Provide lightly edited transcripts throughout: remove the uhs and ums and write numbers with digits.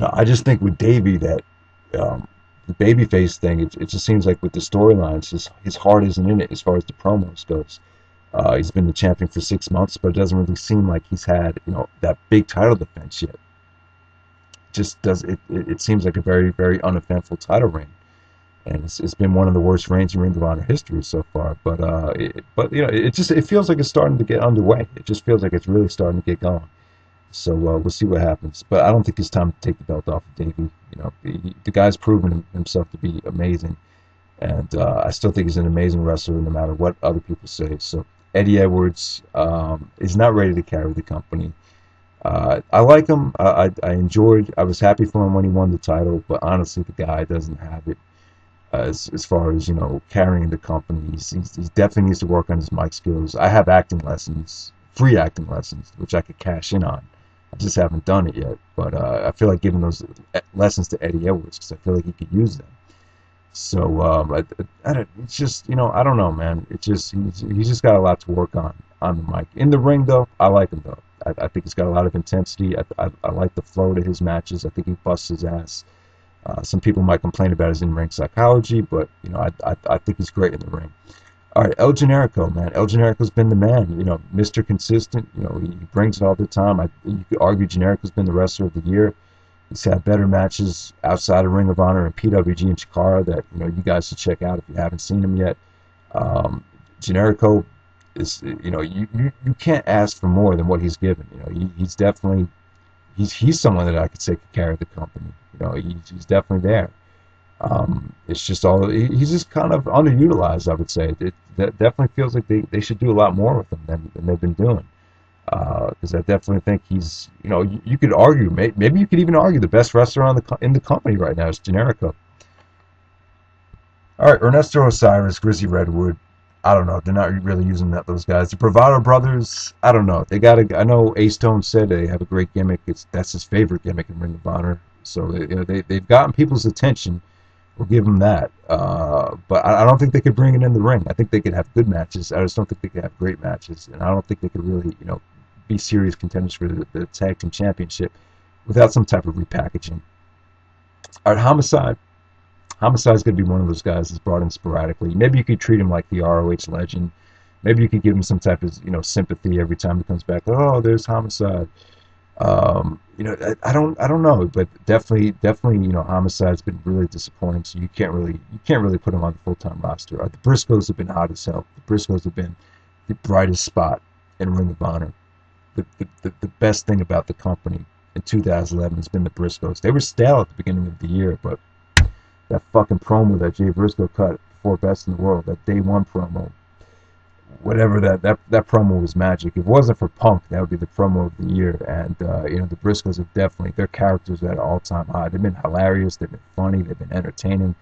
I just think with Davey that um, the babyface thing, it just seems like with the storylines, his heart isn't in it as far as the promos goes. He's been the champion for 6 months, but it doesn't really seem like he's had that big title defense yet. Just does it seems like a very very uneventful title reign, and it's been one of the worst reigns in Ring of Honor history so far. But it feels like it's starting to get underway. It just feels like it's really starting to get going. So we'll see what happens. But I don't think it's time to take the belt off of Davey. The guy's proven himself to be amazing, and I still think he's an amazing wrestler no matter what other people say. So Eddie Edwards is not ready to carry the company. I like him. I was happy for him when he won the title, but honestly, the guy doesn't have it as far as carrying the company. He definitely needs to work on his mic skills. I have acting lessons, free acting lessons, which I could cash in on. I just haven't done it yet, but I feel like giving those lessons to Eddie Edwards because I feel like he could use them. So it's just I don't know, man. It just he's just got a lot to work on the mic. In the ring, though, I like him though. I think he's got a lot of intensity. I like the flow to his matches. I think he busts his ass. Some people might complain about his in-ring psychology, but I think he's great in the ring. All right, El Generico, man. El Generico's been the man. Mr. Consistent. He brings it all the time. You could argue Generico's been the wrestler of the year. He's had better matches outside of Ring of Honor and PWG and Chikara that you guys should check out if you haven't seen him yet. Generico is you can't ask for more than what he's given. He's definitely he's someone that I could say could carry the company. He's definitely there. It's just he's just kind of underutilized, I would say. That definitely feels like they should do a lot more with him than they've been doing. Because I definitely think he's, you could argue, maybe you could even argue the best wrestler in the company right now is Generico. All right, Ernesto Osiris, Grizzly Redwood. I don't know. They're not really using those guys. The Bravado Brothers. I don't know. I know Ace Stone said they have a great gimmick. That's his favorite gimmick in Ring of Honor. So they've gotten people's attention. We'll give them that. But I don't think they could bring it in the ring. I think they could have good matches. I just don't think they could have great matches, and I don't think they could really be serious contenders for the tag team championship without some type of repackaging. All right, Homicide. Homicide's going to be one of those guys that's brought in sporadically. Maybe you could treat him like the ROH legend. Maybe you could give him some type of sympathy every time he comes back. Oh, there's Homicide. I don't know, but definitely, Homicide's been really disappointing. So you can't really put him on the full-time roster. The Briscoes have been hot as hell. The Briscoes have been the brightest spot in Ring of Honor. The best thing about the company in 2011 has been the Briscoes. They were stale at the beginning of the year, but that fucking promo that Jay Briscoe cut before Best in the World, that day one promo, whatever that promo was magic. If it wasn't for Punk, that would be the promo of the year. And the Briscoes have definitely, their characters are at an all-time high. They've been hilarious, they've been funny, they've been entertaining,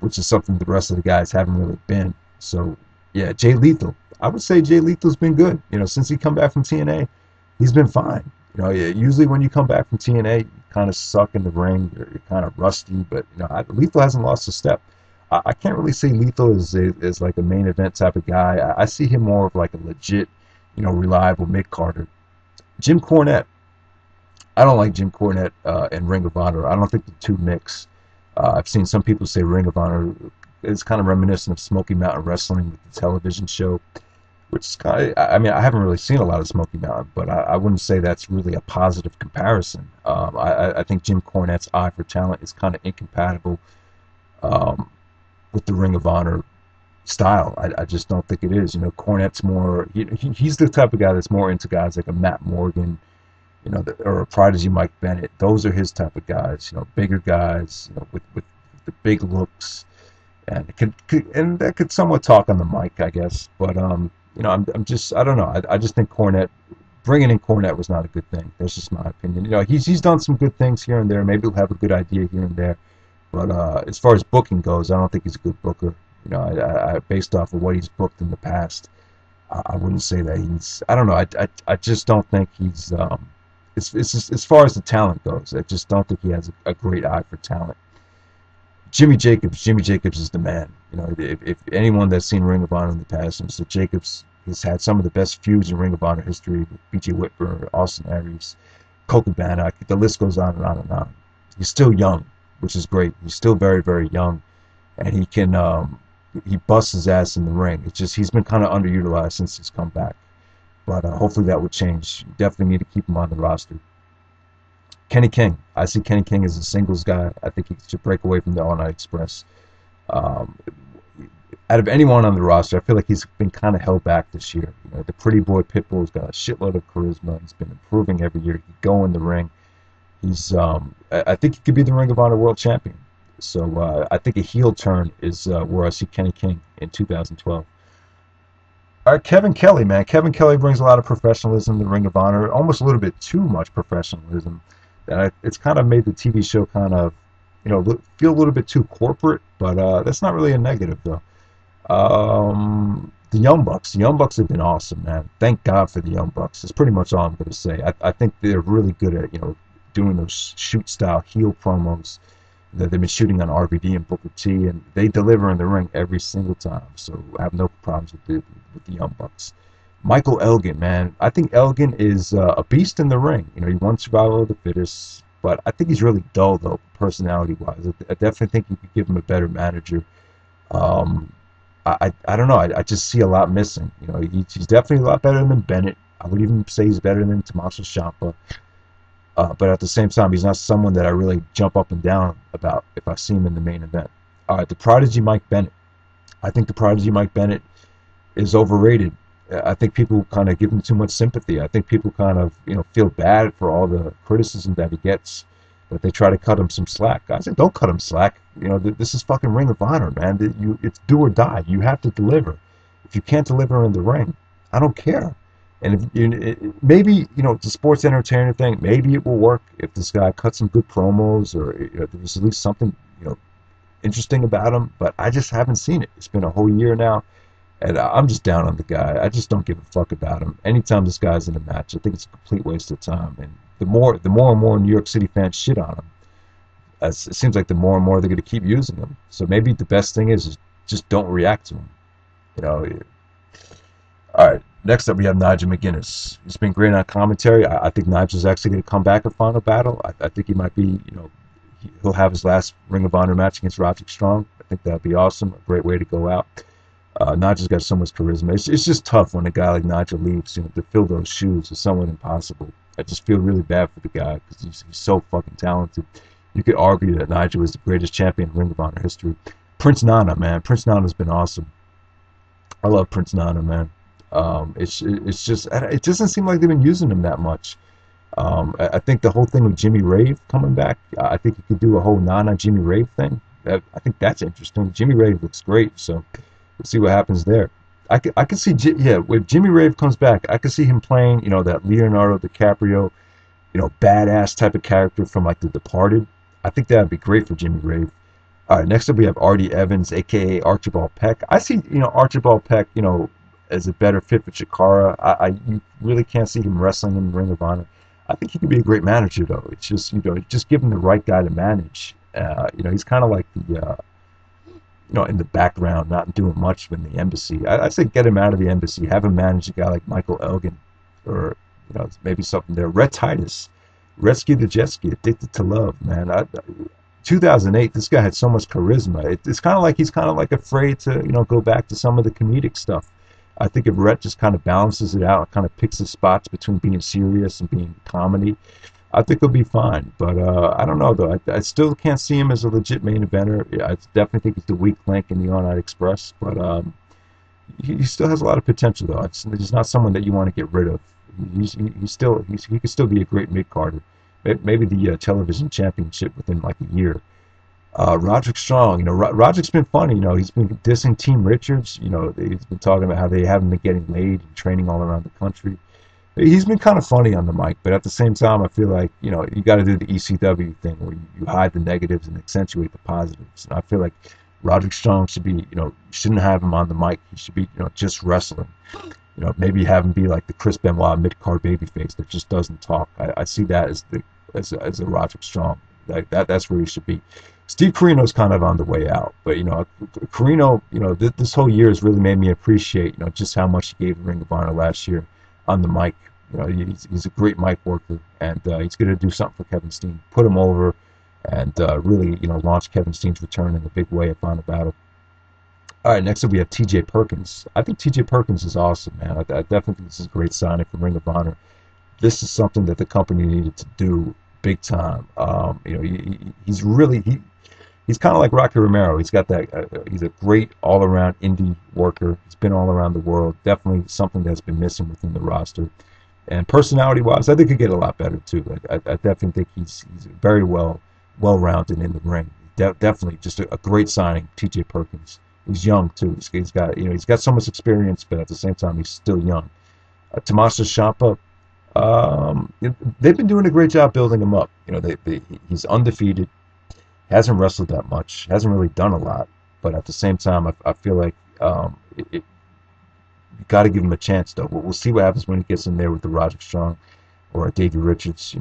which is something the rest of the guys haven't really been. So yeah, Jay Lethal. I would say Jay Lethal's been good. Since he come back from TNA, he's been fine. Usually when you come back from TNA, you kind of suck in the ring, you're kind of rusty, but Lethal hasn't lost a step. I can't really say Lethal is like a main event type of guy. I see him more of like a legit, reliable Mick Carter. Jim Cornette. I don't like Jim Cornette and Ring of Honor. I don't think the two mix. I've seen some people say Ring of Honor is kind of reminiscent of Smoky Mountain Wrestling with the television show, which is kind of, I haven't really seen a lot of Smoky Mountain, but I wouldn't say that's really a positive comparison. I think Jim Cornette's eye for talent is kind of incompatible with the Ring of Honor style. I just don't think it is. Cornette's more, he's the type of guy that's more into guys like a Matt Morgan, or a Prodigy Mike Bennett. Those are his type of guys, bigger guys, with the big looks, and and that could somewhat talk on the mic, I guess. But I'm just, I don't know. I just think bringing in Cornette was not a good thing. That's just my opinion. He's done some good things here and there. Maybe he'll have a good idea here and there. But as far as booking goes, I don't think he's a good booker. I based off of what he's booked in the past, I wouldn't say that he's. I don't know. I just don't think he's. It's just, as far as the talent goes, I just don't think he has a great eye for talent. Jimmy Jacobs is the man. If anyone that's seen Ring of Honor in the past knows that Jacobs has had some of the best feuds in Ring of Honor history with B.J. Whitmer, Austin Aries, Coca Bannock. The list goes on and on and on. He's still young, which is great. He's still very, very young, and he busts his ass in the ring. It's just he's been kind of underutilized since he's come back, but hopefully that would change. You definitely need to keep him on the roster. Kenny King. I see Kenny King as a singles guy. I think he should break away from the All Night Express. Um, Out of anyone on the roster, I feel like he's been kind of held back this year. You know, the pretty boy Pitbull's got a shitload of charisma. He's been improving every year. He can go in the ring. I think he could be the Ring of Honor World Champion. So I think a heel turn is where I see Kenny King in 2012. All right, Kevin Kelly, man. Kevin Kelly brings a lot of professionalism to the Ring of Honor, almost a little bit too much professionalism. It's kind of made the TV show kind of, feel a little bit too corporate, but that's not really a negative, though. The Young Bucks. The Young Bucks have been awesome, man. Thank God for the Young Bucks. That's pretty much all I'm going to say. I think they're really good at, doing those shoot-style heel promos that they've been shooting on RVD and Booker T, and they deliver in the ring every single time. So I have no problems with the Young Bucks. Michael Elgin, man. I think Elgin is a beast in the ring. He won Survival of the Fittest, but I think he's really dull, though, personality-wise. I definitely think you could give him a better manager. I don't know. I just see a lot missing. He's definitely a lot better than Bennett. I would even say he's better than Tommaso Ciampa. But at the same time, he's not someone that I really jump up and down about if I see him in the main event. All right, the Prodigy Mike Bennett. I think the Prodigy Mike Bennett is overrated. I think people kind of give him too much sympathy. I think people kind of, feel bad for all the criticism that he gets, that they try to cut him some slack. I said, don't cut him slack. This is fucking Ring of Honor, man. It's do or die. You have to deliver. If you can't deliver in the ring, I don't care. And if maybe, it's a sports entertainer thing. Maybe it will work if this guy cuts some good promos, or there's at least something, interesting about him. But I just haven't seen it. It's been a whole year now, and I'm just down on the guy. I just don't give a fuck about him. Anytime this guy's in a match, I think it's a complete waste of time. And the more and more New York City fans shit on him, it seems like the more and more they're going to keep using him. So maybe the best thing is just don't react to him. All right. Next up, we have Nigel McGuinness. He's been great on commentary. I think Nigel's actually going to come back in Final Battle. I think he might be, he'll have his last Ring of Honor match against Roderick Strong. I think that'd be awesome. A great way to go out. Nigel's got so much charisma. It's just tough when a guy like Nigel leaves. To fill those shoes is somewhat impossible. I just feel really bad for the guy because he's so fucking talented. You could argue that Nigel is the greatest champion in Ring of Honor history. Prince Nana, man. Prince Nana's been awesome. I love Prince Nana, man. It's just, it doesn't seem like they've been using him that much. I think the whole thing with Jimmy Rave coming back, I think you could do a whole Nana Jimmy Rave thing. I think that's interesting. Jimmy Rave looks great, so we'll see what happens there. I can see, if Jimmy Rave comes back, I can see him playing, that Leonardo DiCaprio, badass type of character from like The Departed. I think that would be great for Jimmy Rave. All right, next up we have R.D. Evans, aka Archibald Peck. I see, Archibald Peck, as a better fit for Chikara. You really can't see him wrestling in the Ring of Honor. I think he could be a great manager, though. It's just, just give him the right guy to manage. He's kind of like the, in the background, not doing much in the embassy. I say get him out of the embassy. Have him manage a guy like Michael Elgin, or, maybe something there. Rhett Titus, Rescue the Jet Ski, Addicted to Love, man. 2008, this guy had so much charisma. It's kind of like he's kind of like afraid to, go back to some of the comedic stuff. I think if Rhett just kind of balances it out, kind of picks his spots between being serious and being comedy, I think he'll be fine. But I don't know, though. I still can't see him as a legit main eventer. I definitely think he's the weak link in the All Night Express. But he still has a lot of potential, though. He's not someone that you want to get rid of. He could still be a great mid-carder. Maybe the television championship within like a year. Roderick Strong, Roderick's been funny, he's been dissing Team Richards, he's been talking about how they haven't been getting laid and training all around the country. He's been kind of funny on the mic, but at the same time, I feel like, you got to do the ECW thing where you hide the negatives and accentuate the positives. And I feel like Roderick Strong should be, shouldn't have him on the mic. He should be, just wrestling. Maybe have him be like the Chris Benoit mid-card babyface that just doesn't talk. I see that as a Roderick Strong. That's where he should be. Steve Corino's kind of on the way out, but Corino, this whole year has really made me appreciate, just how much he gave the Ring of Honor last year on the mic. He's a great mic worker, and he's going to do something for Kevin Steen. Put him over. and really, launch Kevin Steen's return in a big way at Final Battle. All right, next up we have T.J. Perkins. I think T.J. Perkins is awesome, man. I definitely think this is a great signing from Ring of Honor. This is something that the company needed to do big time. He's really he's kind of like Rocky Romero. He's got that. He's a great all-around indie worker. He's been all around the world. Definitely something that's been missing within the roster. And personality-wise, I think he could get a lot better too. I definitely think he's very well-rounded in the ring. Definitely just a great signing, T.J. Perkins. He's young too. He's got so much experience, but at the same time, he's still young. Tommaso Ciampa, they've been doing a great job building him up. He's undefeated, hasn't wrestled that much, hasn't really done a lot, but at the same time, I feel like you got to give him a chance, though. We'll see what happens when he gets in there with the Roderick Strong or Davey Richards.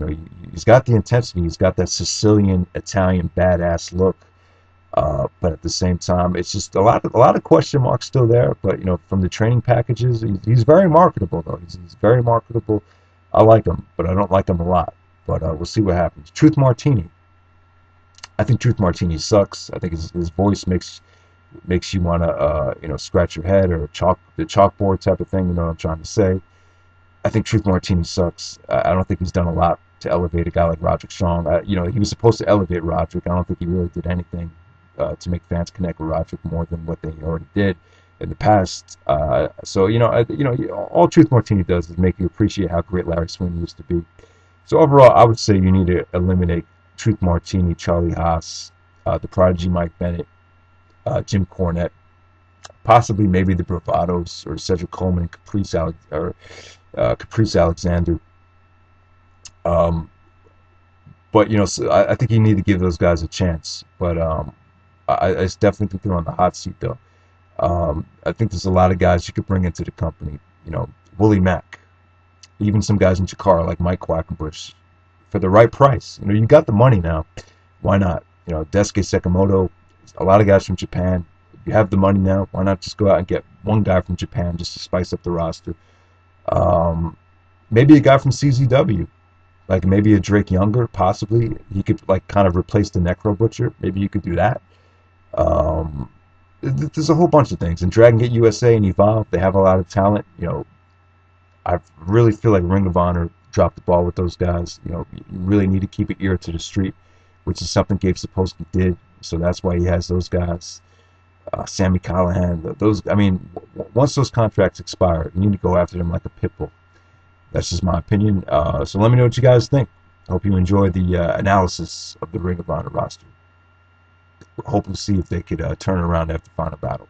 He's got the intensity, he's got that Sicilian Italian badass look. But at the same time, it's just a lot of question marks still there. But from the training packages, he's very marketable though. He's very marketable. I like him, but I don't like him a lot. But we'll see what happens. Truth Martini. I think Truth Martini sucks. I think his voice makes you want to scratch your head, or the chalkboard type of thing. You know what I'm trying to say. I think Truth Martini sucks. I don't think he's done a lot to elevate a guy like Roderick Strong. He was supposed to elevate Roderick. I don't think he really did anything to make fans connect with Roderick more than what they already did in the past. All Truth Martini does is make you appreciate how great Larry Sweeney used to be. So overall, I would say you need to eliminate Truth Martini, Charlie Haas, the Prodigy Mike Bennett, Jim Cornette, possibly maybe the Bravados or Cedric Coleman and Caprice Alexander. But I think you need to give those guys a chance. But I definitely think they're on the hot seat, though. I think there's a lot of guys you could bring into the company. Willie Mack, even some guys in Chikara like Mike Quackenbush, for the right price. You got the money now. Why not? Daisuke Sekimoto, a lot of guys from Japan. You have the money now. Why not just go out and get one guy from Japan just to spice up the roster? Maybe a guy from CZW. Like maybe a Drake Younger, possibly. He could kind of replace the Necro Butcher. Maybe you could do that. There's a whole bunch of things. And Dragon Gate USA and Evolve, they have a lot of talent. I really feel like Ring of Honor dropped the ball with those guys. You really need to keep an ear to the street, which is something Gabe Sapolsky did. So that's why he has those guys. Sammy Callahan. Once those contracts expire, you need to go after them like a pit bull. That's just my opinion. So let me know what you guys think. I hope you enjoy the analysis of the Ring of Honor roster. Hope to see if they could turn around after Final Battle.